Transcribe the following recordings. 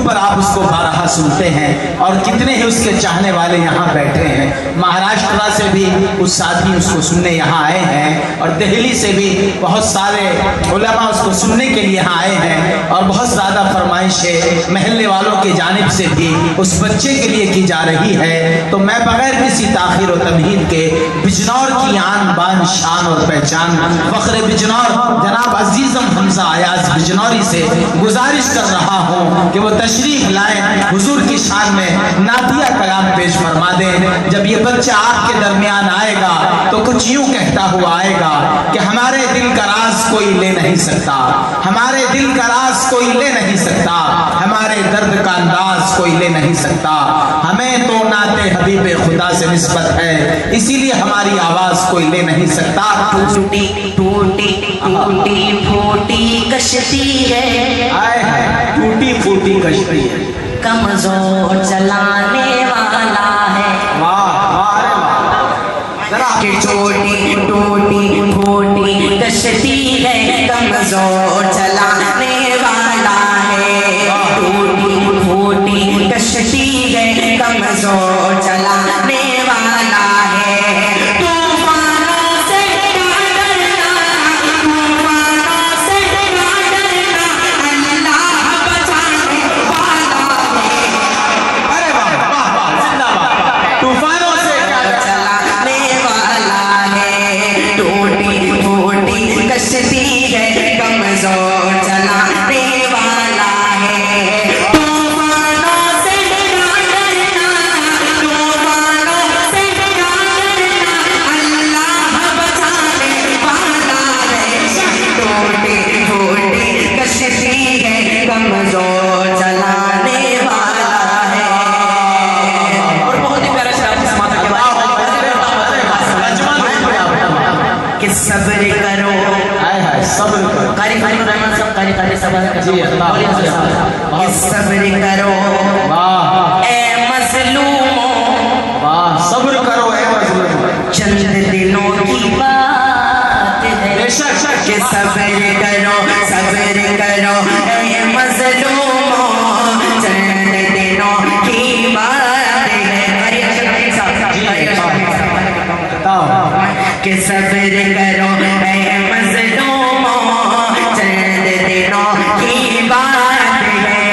पर आप उसको बारहा सुनते हैं और कितने ही उसके चाहने वाले यहाँ बैठे हैं। महाराष्ट्र से भी उस साथी उसको सुनने यहाँ आए हैं और दिल्ली से भी बहुत सारे उलमा उसको सुनने के लिए यहाँ आए हैं और बहुत ज़्यादा फरमाइशें महल्ले वालों की जानिब से भी उस बच्चे के लिए की जा रही है। तो मैं बगैर किसी ताखिर और तमहीद के बिजनौर की आन बान शान और पहचान फ़ख्र बिजनौर जनाब अजीज़म हमजा अयाज बिजनौरी से गुजारिश कर रहा हूँ कि वो तशरीफ लाएं, हुजूर की शान में नादिया कलाम पेश फरमा दें। जब ये बच्चा आपके दरमियान आएगा तो कुछ यूँ कहता हुआ आएगा कि हमारे दिल का राज कोई ले नहीं सकता, हमारे दिल का राज कोई ले नहीं सकता, हमारे दर्द का अंदाज कोई ले नहीं सकता, हमें तो नाते हबीब खुदा से निस्बत है, इसीलिए हमारी आवाज कोई ले नहीं सकता। टूटी टूटी टूटी फूटी कश्ती है, आए है टूटी फूटी कश्ती है, कमजोर चलाने वाला है। वाह वाह जरा कि टूटी टूटी फूटी कश्ती है, कमजोर चलाने वाला है। टूटी फूटी कश्ती है, कमजोर चलाने वाला है। तूफानों से ना डरना, तूफानों से ना डरना, अल्लाह बचाने वाला है। अरे वाह वाह वाह जिंदाबाद। तूफानों से क्या चलाने वाला है। टूटी फूटी कश्ती है, कमजोर चलाने वाला है। तूफानों से ना डरना, तूफानों से ना डरना, अल्लाह बचाने वाला है। टूटी फूटी कश्ती है, कमजोर चलाने वाला है। और बहुत ही प्यारा शब्द समाता के बाद कि सब्र करो, हाय हाय सब्र करो। कारी कारी रहमान सब कारी कारी सब्र जी अल्लाह कि सब्र करो वाह ए मजलूमों, वाह सब्र करो ए मजलूम। चंद दिनों की बात है बेशक कि सब्र करो ए मजलूमों, चंद दिनों की बात है। कि सब्र करो ए मजलूमों, चंद दिनों की बात है।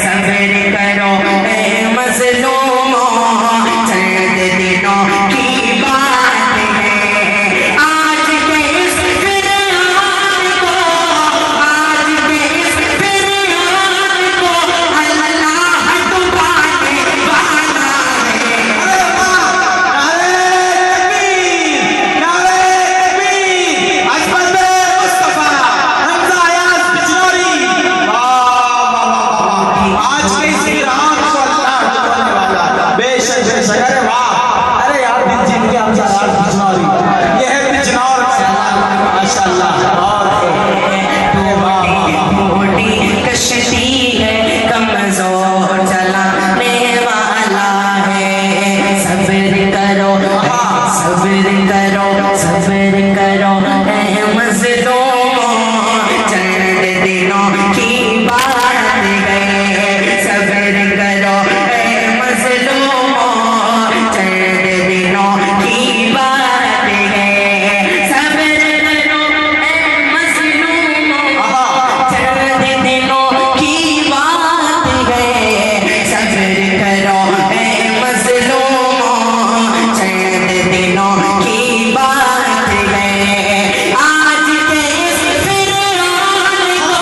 सब्र करो ए मजलूमों, चंद दिनों की बात है। आज के इस फिरआन को, आज के इस फिरआन को अल्लाह डुबाने वाला है। कश्ती है, कमजोर चलाने वाला है। सब्र करो ए मजलूमों, चंद दिनों की बात है। सब्र करो ए मजलूमों, चंद दिनों की बात है। सब्र करो ए मजलूमों, चंद दिनों की बात है। सब्र करो ए मजलूमों, चंद दिनों की बात है। आज के इस फिरआन को,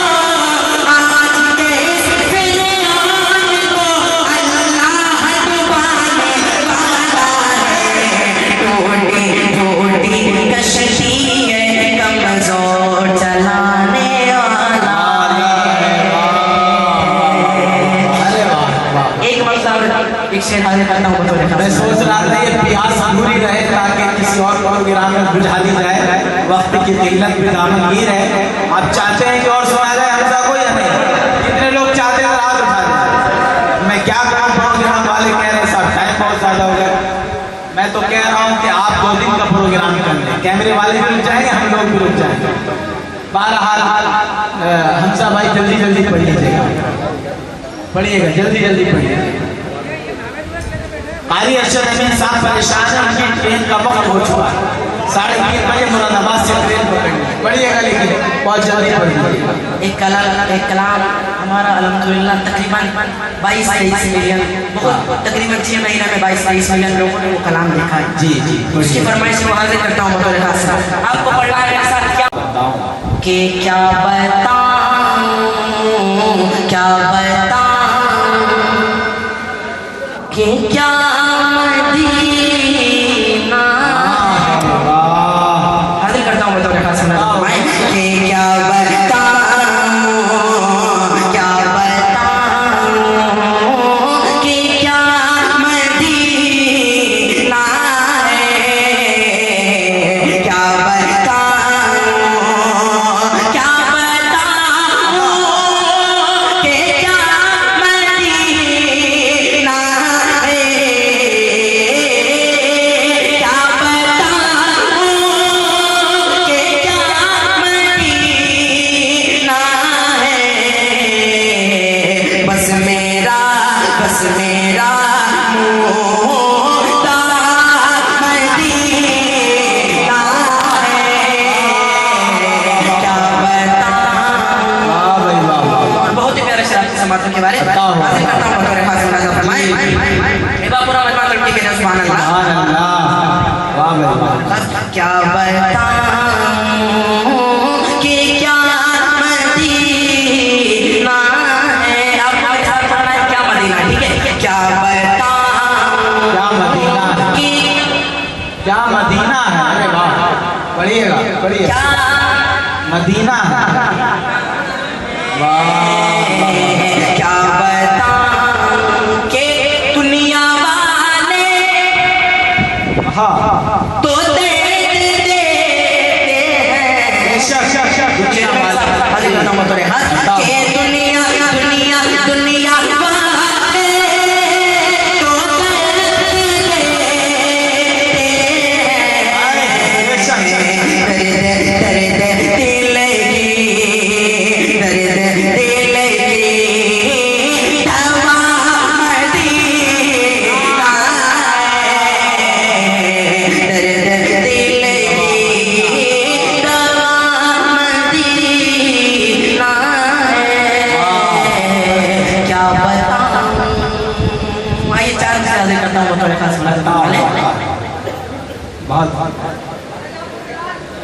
आज के इस फिरआन को अल्लाह डुबाने वाला है। टूटी फूटी कश्ती है, कमजोर चलाने वाला है। अरे वाह वाह। एक मतलब एक शेर हाजिर करता हूँ। मैं सोच रहा था ये प्यास अधूरी रहे ताकि किसी और प्रोग्राम में बुझा दी जाए, वक्त की किल्लत भी दामनगीर है। आप चाहते हैं कि और सुना जाए हमसा को या नहीं? कितने लोग चाहते हैं रात उठा दें? मैं क्या करूँ, प्रोग्राम वाले कह रहे हैं साहब टाइम बहुत ज़्यादा हो गया। मैं तो कह रहा हूँ कि आप 2 दिन का प्रोग्राम कर लें, कैमरे वाले भी रुक जाएंगे, हम लोग भी रुक जाएंगे। बहरहाल हमसा भाई जल्दी जल्दी पढ़ लीजिएगा। पढ़िएगा, जल्दी जल्दी पढ़िएगा। कारी अरशद अमीन साहब परेशान है, उनकी ट्रेन का वक्त हो चुका है, 3:30 बजे मुरादाबाद से ट्रेन पकड़नी। पढ़िएगा लेकिन बहुत जल्दी पढ़िए। एक कलाम हमारा अल्हम्दुलिल्लाह तकरीबन 22-23 मिलियन, बहुत तकरीबन 6 महीने में 22-23 मिलियन लोगों ने वो कलाम देखा है। जी जी, उसकी फरमाइश को हाजिर करता हूँ बतौर खास। आपको पढ़ना है मेरे साथ। क्या बताऊं कि क्या बताऊं कि क्या मदीना। हाजिर करता हूँ बतौर खास कि क्या के बारे में हाजिर करता हूं बतौर खास मुलाजा फरमाएं। पूरा मजमा तड़के के सुभान अल्लाह। वाह क्या बताऊं कि क्या मदीना है। आप मेरे साथ पढ़ना है क्या मदीना, ठीक है। क्या बताऊं क्या मदीना है, क्या मदीना है। अरे वाह, पढ़िएगा पढ़िए। क्या मदीना है, वाह। क्या बताऊं कि दुनिया वाले तो दर्द देते हैं। दुनिया वाले के दुनिया दुनिया दुनिया वाले तो दर्द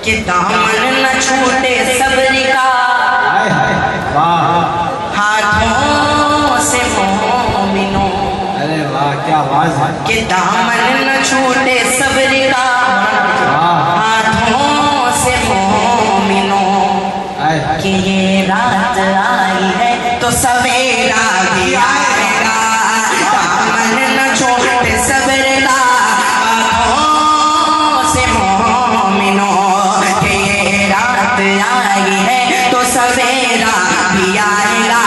कि दामन न छूटे सब्र का हाथों से मोमिनो। अरे वाह, क्या आवाज है। कि दामन न छूटे सब्र का हाथों से मोमिनो। कि ये रात आई है तो सवेरा भी आएगा। दामन न छूटे सब्र का आई है तो सवेरा भी आएगा।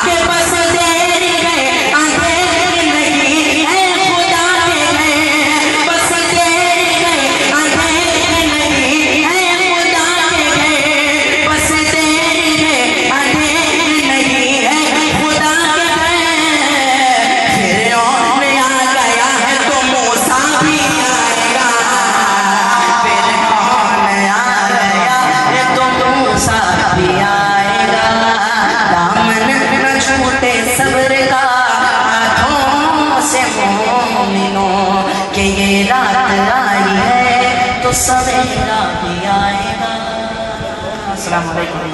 कि बस देर है अंधेर नहीं है खुदा के है। बस देर है अंधेर नहीं है खुदा के है। बस देर है अंधेर नहीं है खुदा के है। फिरौन आ गया है तो मूसा भी आएगा। फिरौन आ गया है तो मूसा भी आएगा। दामन न छूटे सब्र का हाथों से मोमिनो। कि ये रात आई है तो सवेरा भी आएगा। अस्सलाम वालेकुम।